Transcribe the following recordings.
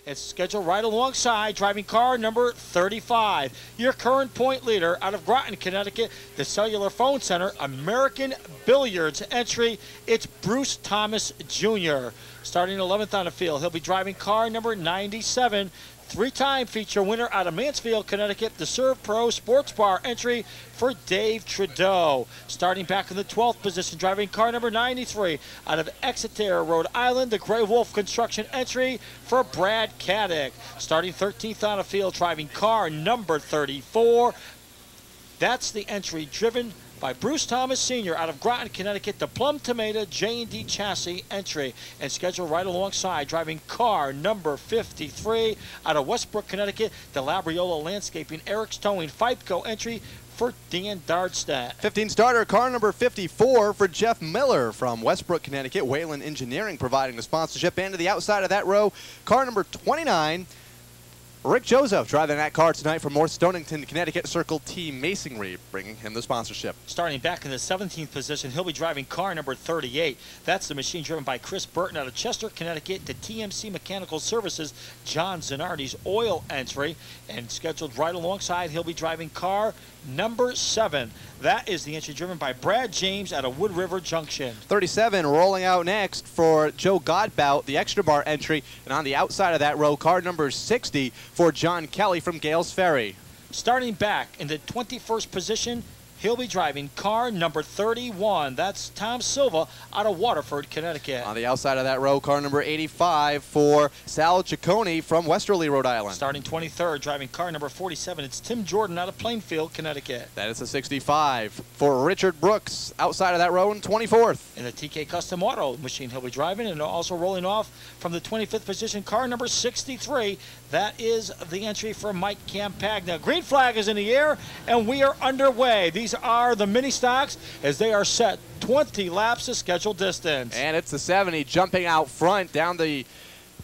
It's scheduled right alongside driving car number 35. Your current point leader out of Groton, Connecticut, the Cellular Phone Center, American Billiards entry. It's Bruce Thomas Jr. Starting 11th on the field, he'll be driving car number 97. Three-time feature winner out of Mansfield, Connecticut, the Serve Pro Sports Bar entry for Dave Trudeau. Starting back in the 12th position, driving car number 93 out of Exeter, Rhode Island, the Grey Wolf Construction entry for Brad Caddick. Starting 13th on the field, driving car number 34. That's the entry driven by Bruce Thomas Sr. out of Groton, Connecticut, the Plum Tomato J&D chassis entry, and scheduled right alongside driving car number 53 out of Westbrook, Connecticut, the Labriola Landscaping Eric's Towing FIPCO entry for Dan Dardstadt. 15 starter car number 54 for Jeff Miller from Westbrook, Connecticut. Whalen Engineering providing the sponsorship. And to the outside of that row, car number 29, Rick Joseph driving that car tonight from North Stonington, Connecticut. Circle T Masonry bringing him the sponsorship. Starting back in the 17th position, he'll be driving car number 38. That's the machine driven by Chris Burton out of Chester, Connecticut, to TMC Mechanical Services, John Zanardi's oil entry. And scheduled right alongside, he'll be driving car number 7. That is the entry driven by Brad James out of Wood River Junction. 37 rolling out next for Joe Godbout, the extra bar entry. And on the outside of that row, car number 60 for John Kelly from Gales Ferry. Starting back in the 21st position, he'll be driving car number 31. That's Tom Silva out of Waterford, Connecticut. On the outside of that row, car number 85 for Sal Ciccone from Westerly, Rhode Island. Starting 23rd, driving car number 47, it's Tim Jordan out of Plainfield, Connecticut. That is a 65 for Richard Brooks outside of that row in 24th. In the TK Custom Auto machine he'll be driving, and also rolling off from the 25th position, car number 63. That is the entry for Mike Campagna. Green flag is in the air, and we are underway. These are the mini stocks as they are set 20 laps of scheduled distance. And it's the 70 jumping out front down the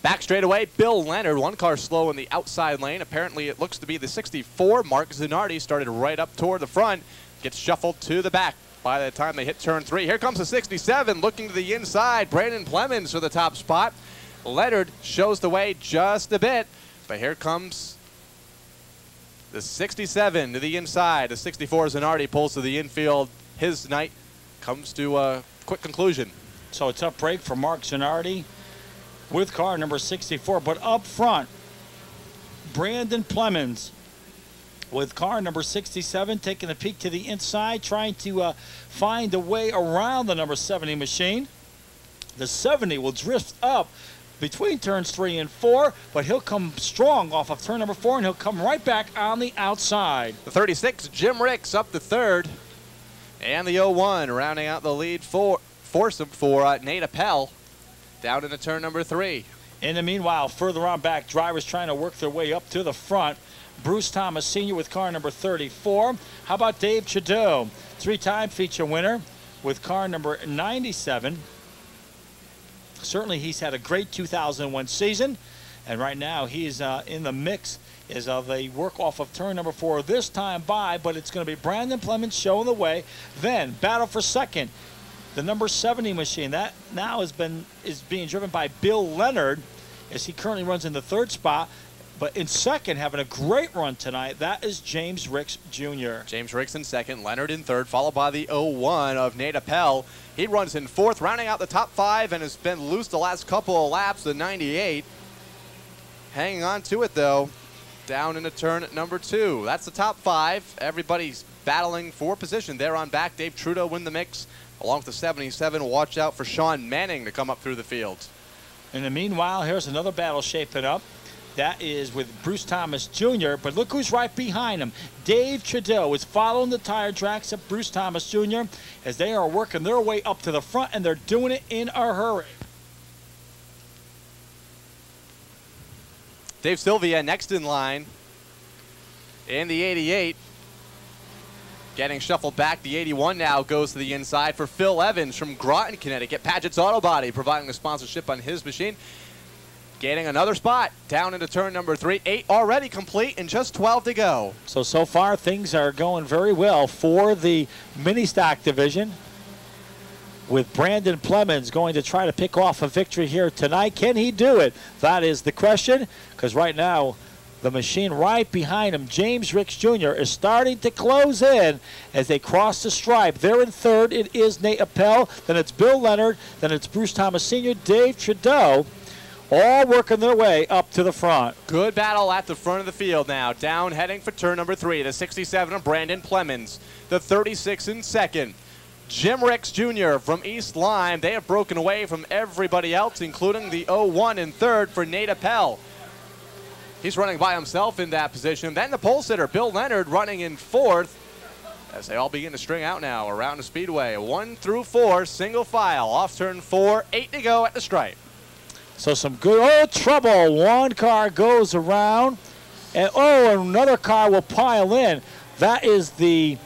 back straightaway. Bill Leonard, one car slow in the outside lane. Apparently it looks to be the 64. Mark Zanardi started right up toward the front, gets shuffled to the back by the time they hit turn 3. Here comes the 67 looking to the inside. Brandon Plemons for the top spot. Leonard shows the way just a bit, but here comes the 67 to the inside. The 64 Zanardi pulls to the infield. His night comes to a quick conclusion. So a tough break for Mark Zanardi with car number 64. But up front, Brandon Plemons with car number 67 taking a peek to the inside, trying to find a way around the number 70 machine. The 70 will drift up between turns 3 and 4, but he'll come strong off of turn number 4, and he'll come right back on the outside. The 36, Jim Rix, up to third. And the 01 rounding out the lead foursome for Nate Appel down into turn number 3. In the meanwhile, further on back, drivers trying to work their way up to the front. Bruce Thomas Sr. with car number 34. How about Dave Trudeau, 3-time feature winner with car number 97. Certainly he's had a great 2001 season, and right now he's in the mix as they work off of turn number 4 this time by, but it's going to be Brandon Plemons showing the way. Then battle for second, the number 70 machine. That now is being driven by Bill Leonard as he currently runs in the 3rd spot. But in second, having a great run tonight, that is James Rix Jr. James Rix in second, Leonard in third, followed by the 01 of Nate Appel. He runs in 4th, rounding out the top 5, and has been loose the last couple of laps, the 98. Hanging on to it, though, down into turn number 2. That's the top 5. Everybody's battling for position there on back. Dave Trudeau in the mix, along with the 77. Watch out for Sean Manning to come up through the field. In the meanwhile, here's another battle shaping up. That is with Bruce Thomas Jr., but look who's right behind him. Dave Trudeau is following the tire tracks of Bruce Thomas Jr. as they are working their way up to the front, and they're doing it in a hurry. Dave Sylvia next in line in the 88. Getting shuffled back, the 81 now goes to the inside for Phil Evans from Groton, Connecticut. Paget's Auto Body providing the sponsorship on his machine. Gaining another spot down into turn number 3. 8 already complete and just 12 to go. So far things are going very well for the mini stock division. with Brandon Plemons going to try to pick off a victory here tonight. Can he do it? That is the question, because right now the machine right behind him, James Rix Jr., is starting to close in as they cross the stripe. There in third, it is Nate Appel, then it's Bill Leonard, then it's Bruce Thomas Sr., Dave Trudeau, all working their way up to the front. Good battle at the front of the field now. Down heading for turn number 3, the 67 of Brandon Plemons, the 36 in second. Jim Rix Jr. from East Lyme. They have broken away from everybody else, including the 01 in third for Nate Appel. He's running by himself in that position. Then the pole sitter, Bill Leonard, running in fourth as they all begin to string out now around the speedway. 1 through 4, single file. Off turn 4, 8 to go at the stripe. So some good trouble. One car goes around, and another car will pile in. That is the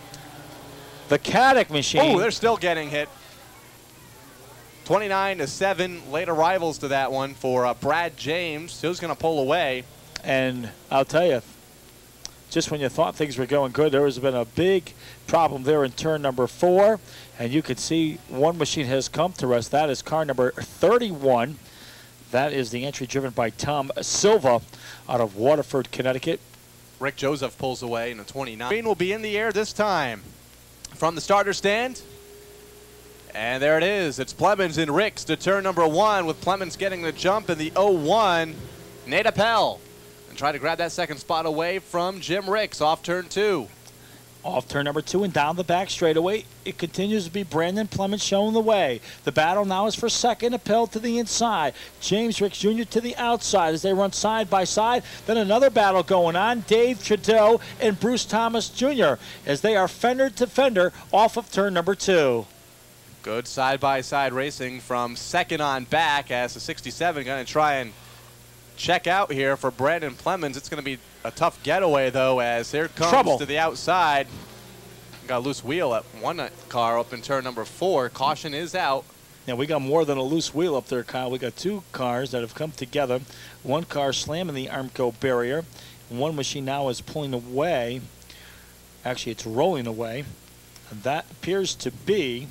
Caddick machine. Oh, they're still getting hit. 29-7, late arrivals to that one for Brad James. Who's going to pull away? And I'll tell you, just when you thought things were going good, there has been a big problem there in turn number 4. And you can see one machine has come to rest. That is car number 31. That is the entry driven by Tom Silva out of Waterford, Connecticut. Rick Joseph pulls away in the 29. Green will be in the air this time from the starter stand. And there it is. It's Plemons and Rix to turn number 1, with Plemons getting the jump in the 01. Nate Appel. And try to grab that second spot away from Jim Rix off turn 2. Off turn number 2 and down the back straightaway, it continues to be Brandon Plemons showing the way. The battle now is for second. Appel to the inside. James Rix Jr. to the outside as they run side by side. Then another battle going on. Dave Trudeau and Bruce Thomas Jr. as they are fender to fender off of turn number 2. Good side-by-side racing from second on back as the 67 going to try and check out here for Brandon Plemons. It's going to be a tough getaway, though, as here comes trouble to the outside. Got a loose wheel at one car up in turn number 4. Caution is out. Now, we got more than a loose wheel up there, Kyle. We got 2 cars that have come together. One car slamming the Armco barrier. One machine now is pulling away. Actually, it's rolling away. And that appears to be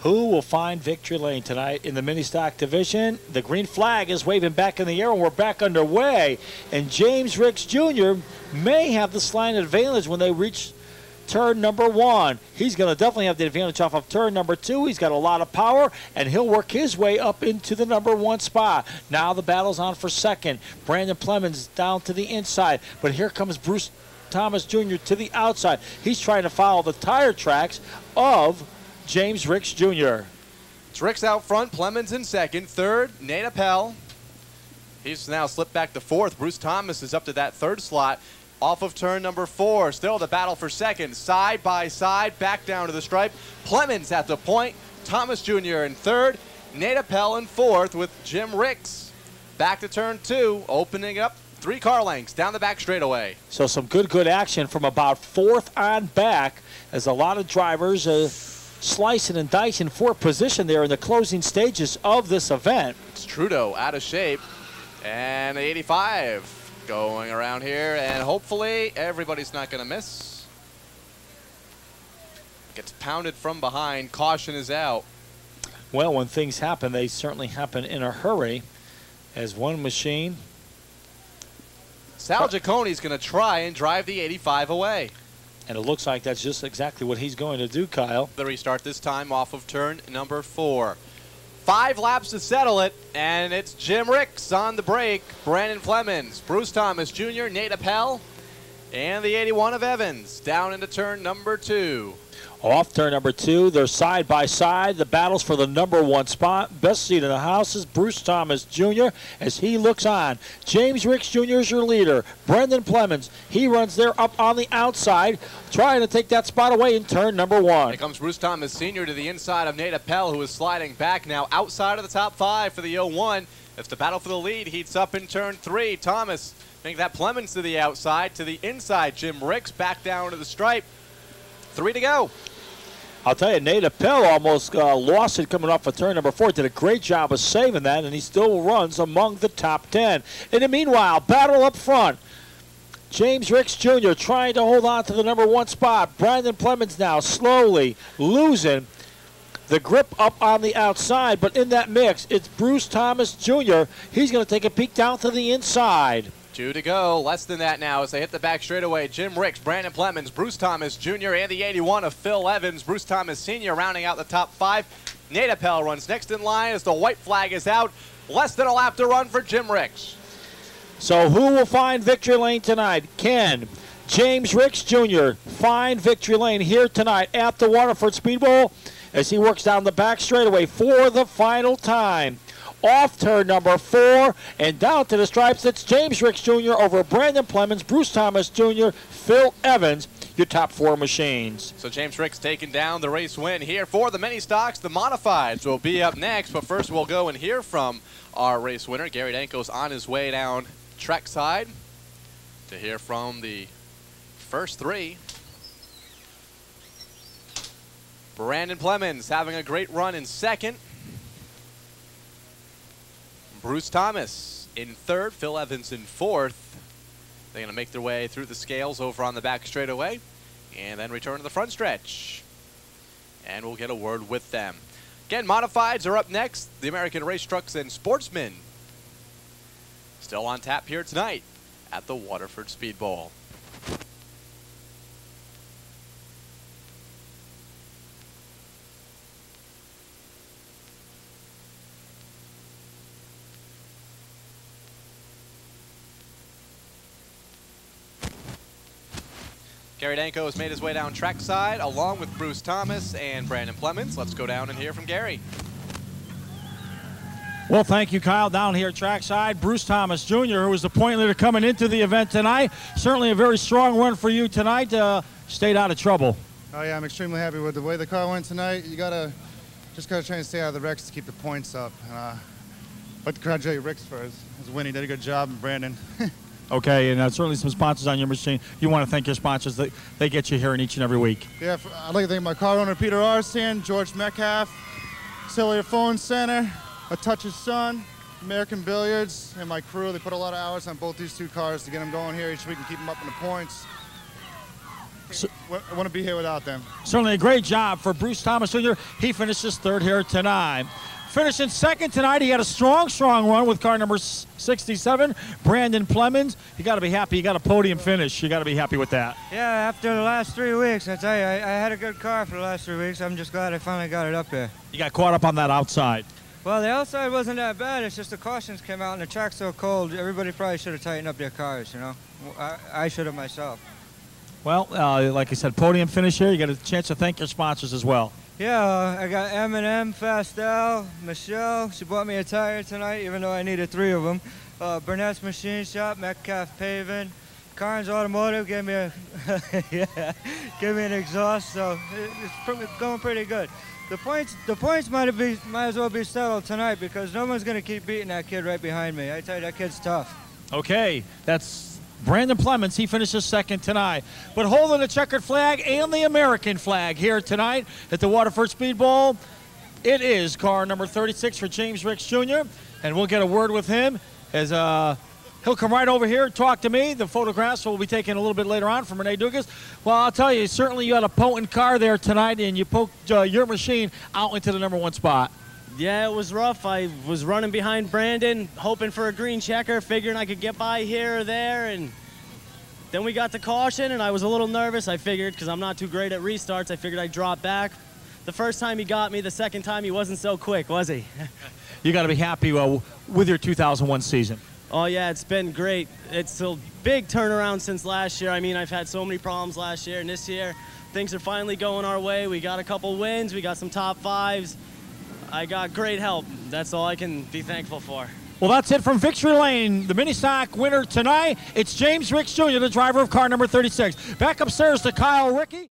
who will find victory lane tonight in the mini stock division. The green flag is waving back in the air, and we're back underway. And James Rix Jr. may have the slight advantage when they reach turn number 1. He's going to definitely have the advantage off of turn number 2. He's got a lot of power, and he'll work his way up into the number 1 spot. Now the battle's on for second. Brandon Plemons down to the inside, but here comes Bruce Thomas Jr. to the outside. He's trying to follow the tire tracks of James Rix Jr. It's Rix out front, Plemons in second. Third, Nate Appel. He's now slipped back to 4th. Bruce Thomas is up to that 3rd slot. Off of turn number 4. Still the battle for second. Side by side, back down to the stripe. Plemons at the point. Thomas Jr. in 3rd. Nate Appel in 4th with Jim Rix. Back to turn 2, opening up 3 car lengths down the back straightaway. So some good action from about 4th on back as a lot of drivers slicing and dicing for position there in the closing stages of this event. It's Trudeau out of shape, and the 85 going around here, and hopefully everybody's not going to miss. Gets pounded from behind. Caution is out. Well, when things happen, they certainly happen in a hurry, as one machine. Sal Giaccone's going to try and drive the 85 away. And it looks like that's just exactly what he's going to do, Kyle. The restart this time off of turn number 4. 5 laps to settle it, and it's Jim Rix on the brake. Brandon Plemons, Bruce Thomas Jr., Nate Appel, and the 81 of Evans down into turn number 2. Off turn number 2, they're side by side. The battles for the number 1 spot. Best seat in the house is Bruce Thomas Jr. as he looks on. James Rix Jr. is your leader. Brendan Plemons, he runs there up on the outside, trying to take that spot away in turn number 1. Here comes Bruce Thomas Sr. to the inside of Nate Appel, who is sliding back now outside of the top 5 for the 01. It's the battle for the lead. Heats up in turn 3. Thomas making that Plemons to the outside, to the inside. Jim Rix back down to the stripe. 3 to go. I'll tell you, Nate Appel almost lost it coming off of turn number 4. Did a great job of saving that, and he still runs among the top 10. In the meanwhile, battle up front. James Rix Jr. trying to hold on to the number 1 spot. Brandon Plemons now slowly losing the grip up on the outside, but in that mix, it's Bruce Thomas Jr. He's going to take a peek down to the inside. 2 to go, less than that now as they hit the back straightaway. Jim Rix, Brandon Plemons, Bruce Thomas Jr., and the 81 of Phil Evans. Bruce Thomas Sr. rounding out the top 5. Nate Appel runs next in line as the white flag is out. Less than a lap to run for Jim Rix. So who will find victory lane tonight? Can James Rix Jr. find victory lane here tonight at the Waterford Speedbowl as he works down the back straightaway for the final time? Off turn number 4 and down to the stripes. It's James Rix Jr. over Brandon Plemons, Bruce Thomas Jr., Phil Evans, your top 4 machines. So James Rix taking down the race win here for the mini stocks. The modifieds will be up next, but first we'll go and hear from our race winner. Gary Danko's on his way down trackside to hear from the first 3. Brandon Plemons having a great run in 2nd. Bruce Thomas in 3rd, Phil Evans in 4th. They're going to make their way through the scales over on the back straightaway and then return to the front stretch. And we'll get a word with them. Again, modifieds are up next. The American Race Trucks and Sportsmen still on tap here tonight at the Waterford Speedbowl. Gary Danko has made his way down trackside along with Bruce Thomas and Brandon Plemons. Let's go down and hear from Gary. Well, thank you, Kyle. Down here trackside, Bruce Thomas Jr., who was the point leader coming into the event tonight. Certainly a very strong run for you tonight. Stayed out of trouble. Oh yeah, I'm extremely happy with the way the car went tonight. You just gotta try and stay out of the wrecks to keep the points up. I'd like to congratulate Rix for his win. He did a good job, and Brandon. Okay, and certainly some sponsors on your machine. You want to thank your sponsors. They get you here in each and every week. Yeah, I'd like to thank my car owner, Peter Arsen, George Metcalf, Cellular Phone Center, A Touch's Son, American Billiards, and my crew. They put a lot of hours on both these 2 cars to get them going here each week and keep them up in the points. I want to be here without them. Certainly a great job for Bruce Thomas Jr. He finishes 3rd here tonight. Finishing 2nd tonight, he had a strong run with car number 67, Brandon Plemons. You got to be happy. You got a podium finish. You got to be happy with that. Yeah, after the last 3 weeks, I tell you, I had a good car for the last 3 weeks. I'm just glad I finally got it up there. You got caught up on that outside. Well, the outside wasn't that bad. It's just the cautions came out and the track's so cold. Everybody probably should have tightened up their cars, you know. I should have myself. Well, like I said, podium finish here. You got a chance to thank your sponsors as well. Yeah, I got M&M, Fastel, Michelle. She bought me a tire tonight, even though I needed 3 of them. Burnett's Machine Shop, Metcalf Paving, Carnes Automotive gave me a gave me an exhaust, so it's going pretty good. The points might as well be settled tonight because no one's going to keep beating that kid right behind me. I tell you, that kid's tough. Okay, that's Brandon Plemons. He finishes 2nd tonight. But holding the checkered flag and the American flag here tonight at the Waterford Speedbowl, it is car number 36 for James Rix Jr. And we'll get a word with him as he'll come right over here and talk to me. The photographs will be taken a little bit later on from Renee Dugas. Well, I'll tell you, certainly you had a potent car there tonight, and you poked your machine out into the number 1 spot. Yeah, it was rough. I was running behind Brandon, hoping for a green checker, figuring I could get by here or there, and then we got the caution, and I was a little nervous. I figured, because I'm not too great at restarts, I figured I'd drop back. The first time he got me, the second time he wasn't so quick, was he? You got to be happy with your 2001 season. Oh, yeah, it's been great. It's a big turnaround since last year. I mean, I've had so many problems last year, and this year, things are finally going our way. We got a couple wins. We got some top 5s. I got great help. That's all I can be thankful for. Well, that's it from Victory Lane. The mini stock winner tonight, it's James Rix Jr., the driver of car number 36. Back upstairs to Kyle Rickey.